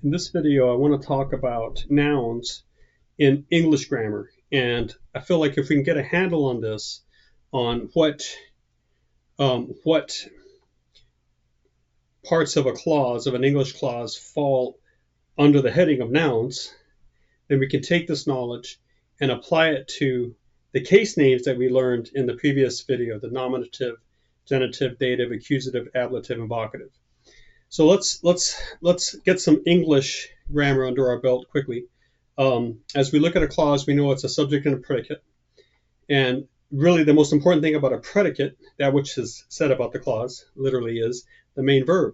In this video, I want to talk about nouns in English grammar. And I feel like if we can get a handle on this, on what parts of a clause, of an English clause, fall under the heading of nouns, then we can take this knowledge and apply it to the case names that we learned in the previous video, the nominative, genitive, dative, accusative, ablative, and vocative. So let's get some English grammar under our belt quickly. As we look at a clause, we know it's a subject and a predicate. And really the most important thing about a predicate, that which is said about the clause, literally is the main verb.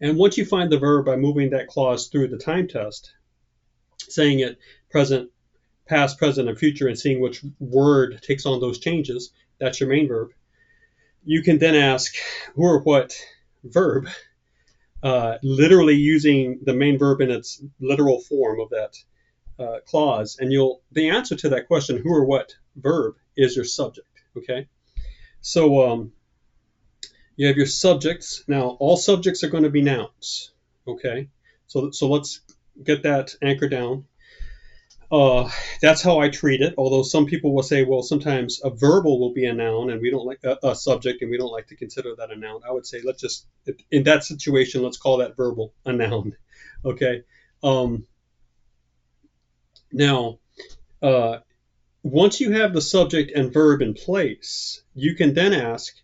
And once you find the verb by moving that clause through the time test, saying it present, past, present, and future, and seeing which word takes on those changes, that's your main verb. You can then ask who or what verb, literally using the main verb in its literal form of that clause, and the answer to that question, who or what verb, is your subject. Okay, so you have your subjects. Now, all subjects are going to be nouns. Okay, so let's get that anchor down. That's how I treat it, although some people will say, well, sometimes a verbal will be a noun and we don't like a subject and we don't like to consider that a noun. I would say let's just, in that situation, let's call that verbal a noun. Okay. Now, once you have the subject and verb in place, you can then ask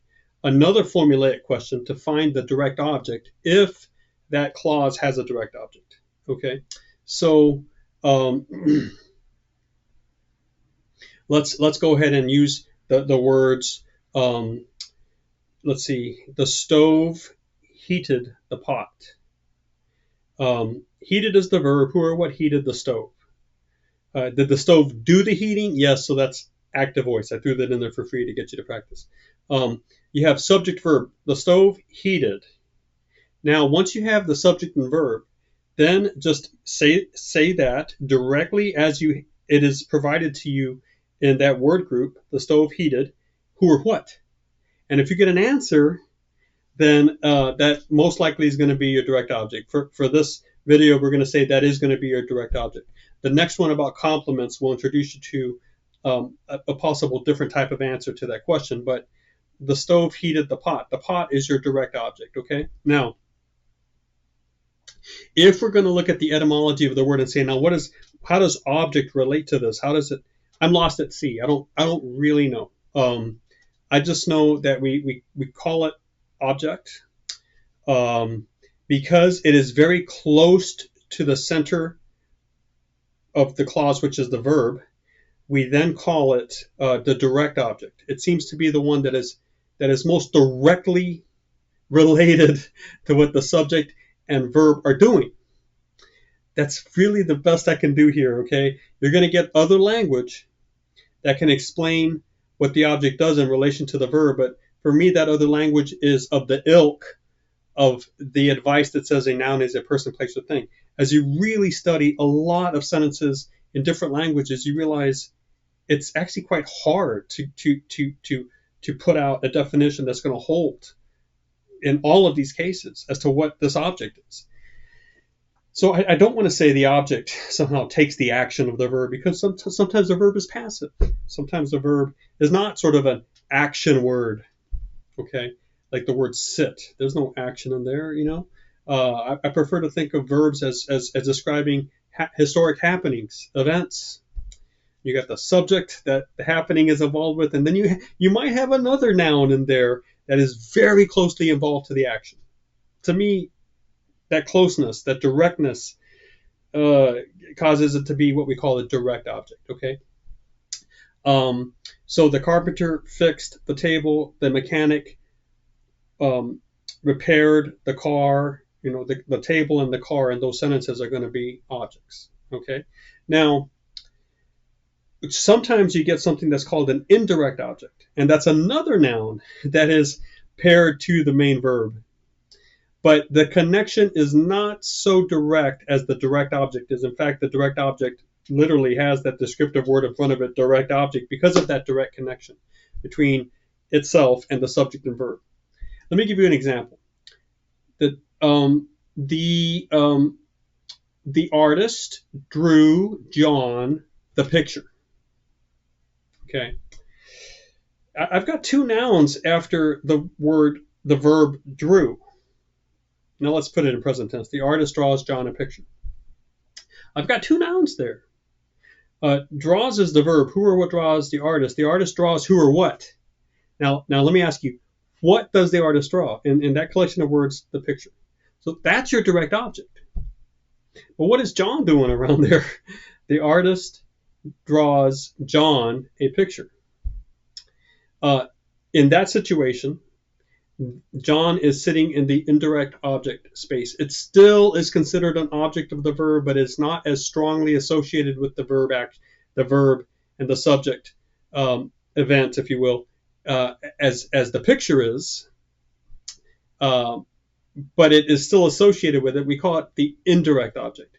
another formulaic question to find the direct object if that clause has a direct object. Okay. So let's go ahead and use the words. Let's see. The stove heated the pot. Heated is the verb. Who or what heated the stove? Did the stove do the heating? Yes. So that's active voice. I threw that in there for free to get you to practice. You have subject verb. The stove heated. Now, once you have the subject and verb, then just say that directly as it is provided to you in that word group, the stove heated, who or what. And if you get an answer, then that most likely is going to be your direct object. For this video, we're going to say that is going to be your direct object. The next one about complements will introduce you to a possible different type of answer to that question. But the stove heated the pot. The pot is your direct object, okay? Now, if we're going to look at the etymology of the word and say, now how does object relate to this? How does it? I'm lost at sea. I don't really know. I just know that we call it object because it is very close to the center of the clause, which is the verb. We then call it the direct object. It seems to be the one that is most directly related to what the subject and verb are doing. That's really the best I can do here, okay? You're going to get other language that can explain what the object does in relation to the verb, but for me, that other language is of the ilk of the advice that says a noun is a person, place, or thing. As you really study a lot of sentences in different languages, you realize it's actually quite hard to put out a definition that's going to hold in all of these cases as to what this object is. So I don't want to say the object somehow takes the action of the verb, because sometimes the verb is passive. Sometimes the verb is not sort of an action word, okay? Like the word sit. There's no action in there, you know? I prefer to think of verbs as describing historic happenings, events. You got the subject that the happening is involved with, and then you might have another noun in there that is very closely involved to the action. To me, that closeness, that directness causes it to be what we call a direct object, okay? So the carpenter fixed the table, the mechanic repaired the car, you know, the table and the car, and those sentences are going to be objects, okay? Now, sometimes you get something that's called an indirect object, and that's another noun that is paired to the main verb. But the connection is not so direct as the direct object is. In fact, the direct object literally has that descriptive word in front of it, direct object, because of that direct connection between itself and the subject and verb. Let me give you an example. the artist drew John the picture. Okay. I've got two nouns after the verb drew. Now let's put it in present tense. The artist draws John a picture. I've got two nouns there. Draws is the verb. Who or what draws the artist? The artist draws who or what. Now let me ask you, what does the artist draw? In that collection of words, the picture. So that's your direct object. But what is John doing around there? The artist draws John a picture. In that situation, John is sitting in the indirect object space. It still is considered an object of the verb, but it's not as strongly associated with the verb and the subject event, if you will, as the picture is. But it is still associated with it. We call it the indirect object.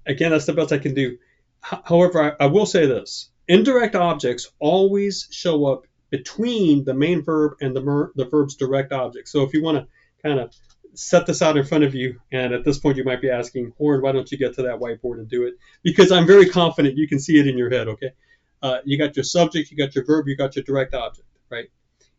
Again, that's the best I can do. However, I will say this. Indirect objects always show up between the main verb and the verb's direct object. So if you want to kind of set this out in front of you, and at this point you might be asking, Horn, why don't you get to that whiteboard and do it? Because I'm very confident you can see it in your head, okay? You got your subject, you got your verb, you got your direct object, right?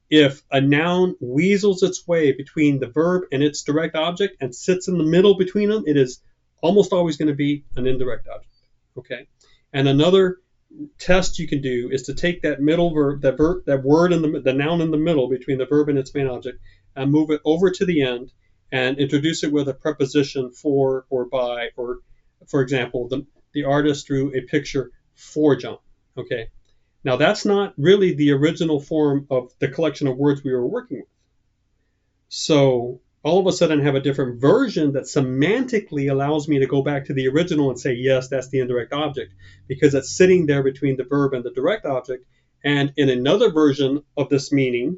If a noun weasels its way between the verb and its direct object and sits in the middle between them, it is almost always going to be an indirect object, okay? And another test you can do is to take that middle verb, that word in the noun in the middle between the verb and its main object, and move it over to the end and introduce it with a preposition for or by, or for example, the artist drew a picture for John, okay? Now that's not really the original form of the collection of words we were working with. So all of a sudden I have a different version that semantically allows me to go back to the original and say, yes, that's the indirect object, because it's sitting there between the verb and the direct object. And in another version of this meaning,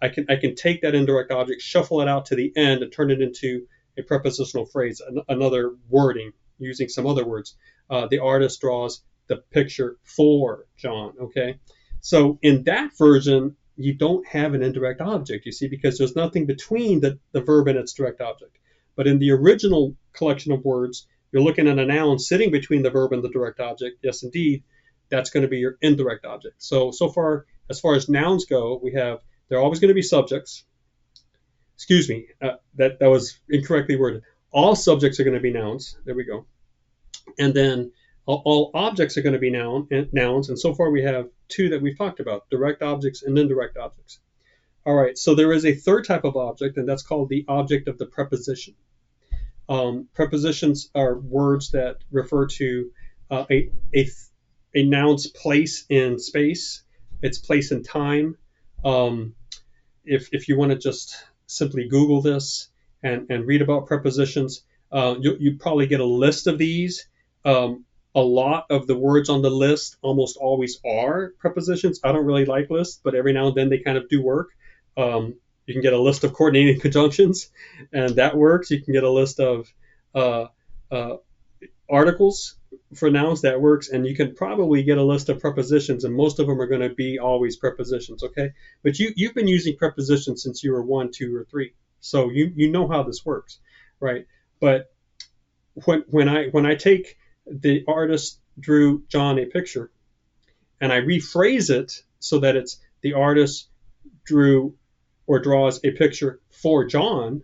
I can take that indirect object, shuffle it out to the end, and turn it into a prepositional phrase, another wording, using some other words. The artist draws the picture for John, okay? So in that version, you don't have an indirect object, you see, because there's nothing between the verb and its direct object. But in the original collection of words, you're looking at a noun sitting between the verb and the direct object. Yes, indeed, that's going to be your indirect object. So far, as far as nouns go, they're always going to be subjects. Excuse me, that was incorrectly worded. All subjects are going to be nouns. There we go. And then all objects are going to be nouns, and so far we have two that we've talked about, direct objects and indirect objects. All right, so there is a third type of object, and that's called the object of the preposition. Prepositions are words that refer to a noun's place in space, its place in time. If you want to just simply Google this and read about prepositions, you probably get a list of these. A lot of the words on the list almost always are prepositions. I don't really like lists, but every now and then they kind of do work. You can get a list of coordinating conjunctions, and that works. You can get a list of articles for nouns, that works, and you can probably get a list of prepositions, and most of them are going to be always prepositions, okay? But you've been using prepositions since you were 1, 2, or 3, so you know how this works, right? But when I take the artist drew John a picture, and I rephrase it so that it's the artist drew or draws a picture for John,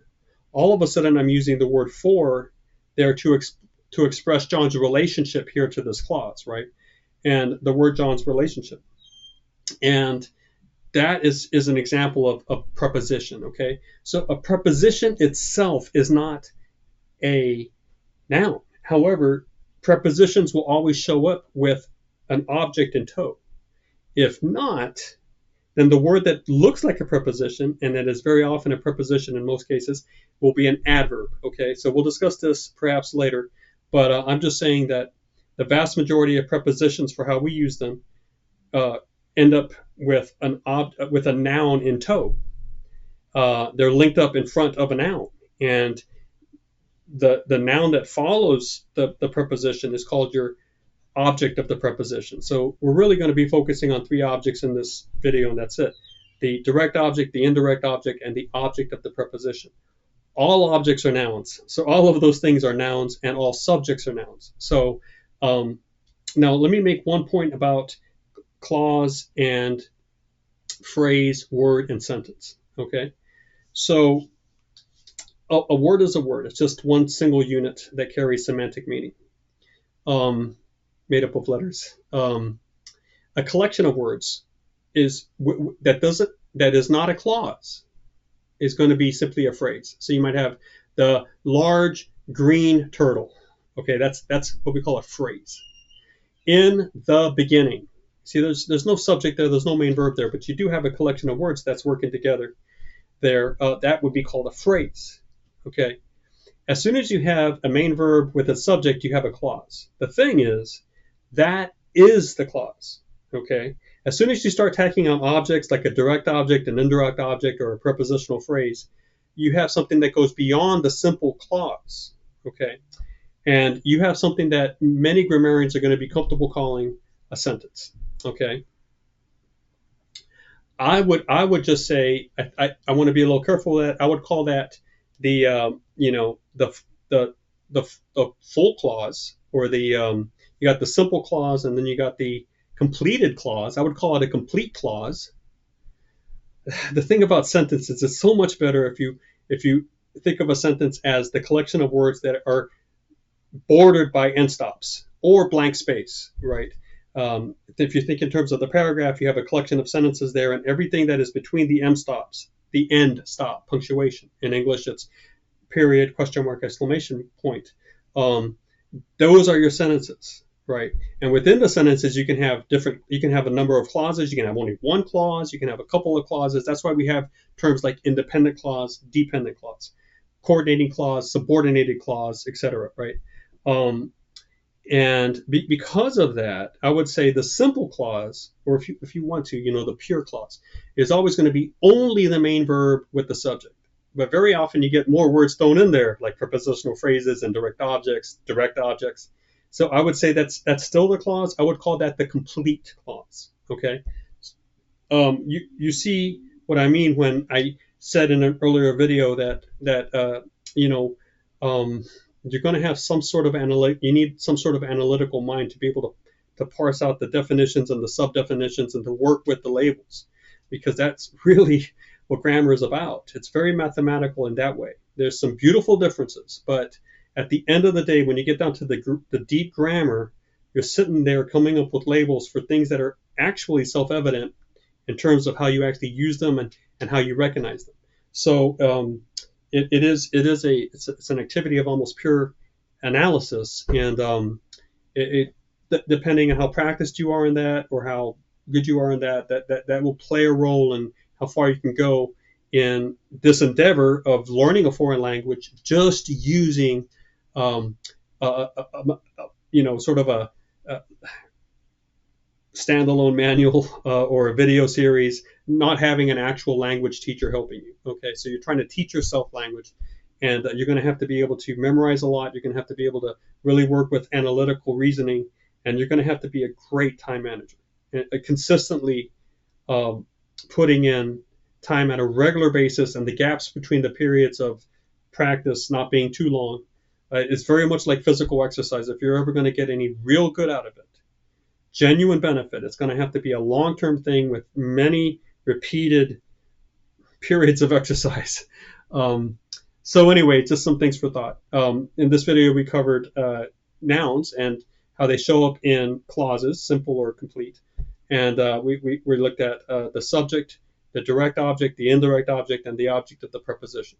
all of a sudden I'm using the word for there to express John's relationship here to this clause, right? And the word John's relationship. And that is an example of a preposition, okay? So a preposition itself is not a noun. However, prepositions will always show up with an object in tow. If not, then the word that looks like a preposition, and that is very often a preposition in most cases, will be an adverb, okay? So we'll discuss this perhaps later, but I'm just saying that the vast majority of prepositions for how we use them end up with a noun in tow. They're linked up in front of a noun, and the noun that follows the preposition is called your object of the preposition. So we're really going to be focusing on 3 objects in this video, and that's it. The direct object, the indirect object, and the object of the preposition. all objects are nouns. So all of those things are nouns, and all subjects are nouns. So now let me make one point about clause and phrase, word, and sentence. Okay, so a word is a word. It's just one single unit that carries semantic meaning, made up of letters. A collection of words is that is not a clause is going to be simply a phrase. So you might have the large green turtle. Okay, that's what we call a phrase. In the beginning. See, there's no subject there, there's no main verb there, but you do have a collection of words that's working together there. That would be called a phrase. Okay. As soon as you have a main verb with a subject, you have a clause. The thing is, that is the clause. Okay. As soon as you start tacking on objects like a direct object, an indirect object, or a prepositional phrase, you have something that goes beyond the simple clause. Okay. And you have something that many grammarians are going to be comfortable calling a sentence. Okay. I would just say I want to be a little careful with that. I would call that the the full clause, or the you got the simple clause, and then you got the completed clause. I would call it a complete clause. The thing about sentences, it's so much better if you think of a sentence as the collection of words that are bordered by end stops or blank space, right? If you think in terms of the paragraph, you have a collection of sentences there, and everything that is between the end stops, the end stop, punctuation. In English, it's period, question mark, exclamation point. Those are your sentences, right? And within the sentences, you can have a number of clauses. You can have only one clause. You can have a couple of clauses. That's why we have terms like independent clause, dependent clause, coordinating clause, subordinated clause, etc., right? And because of that, I would say the simple clause, or if you want to, the pure clause, is always going to be only the main verb with the subject. But very often you get more words thrown in there, like prepositional phrases and direct objects. So I would say that's still the clause. I would call that the complete clause. Okay. You see what I mean when I said in an earlier video that you're going to have some sort of you need some sort of analytical mind to be able to parse out the definitions and the sub-definitions and to work with the labels, because that's really what grammar is about. It's very mathematical in that way. There's some beautiful differences, but at the end of the day, when you get down to the deep grammar, you're sitting there coming up with labels for things that are actually self-evident in terms of how you actually use them and how you recognize them. So it's an activity of almost pure analysis, and depending on how practiced you are in that, or how good you are in that will play a role in how far you can go in this endeavor of learning a foreign language, just using sort of a standalone manual or a video series, not having an actual language teacher helping you. Okay, so you're trying to teach yourself language, and you're going to have to be able to memorize a lot. You're going to have to be able to really work with analytical reasoning, and you're going to have to be a great time manager, and consistently putting in time at a regular basis, and the gaps between the periods of practice not being too long. It's very much like physical exercise. If you're ever going to get any real good out of it, genuine benefit, it's going to have to be a long-term thing with many repeated periods of exercise. So anyway, just some things for thought. In this video, we covered nouns and how they show up in clauses, simple or complete. And we looked at the subject, the direct object, the indirect object, and the object of the preposition.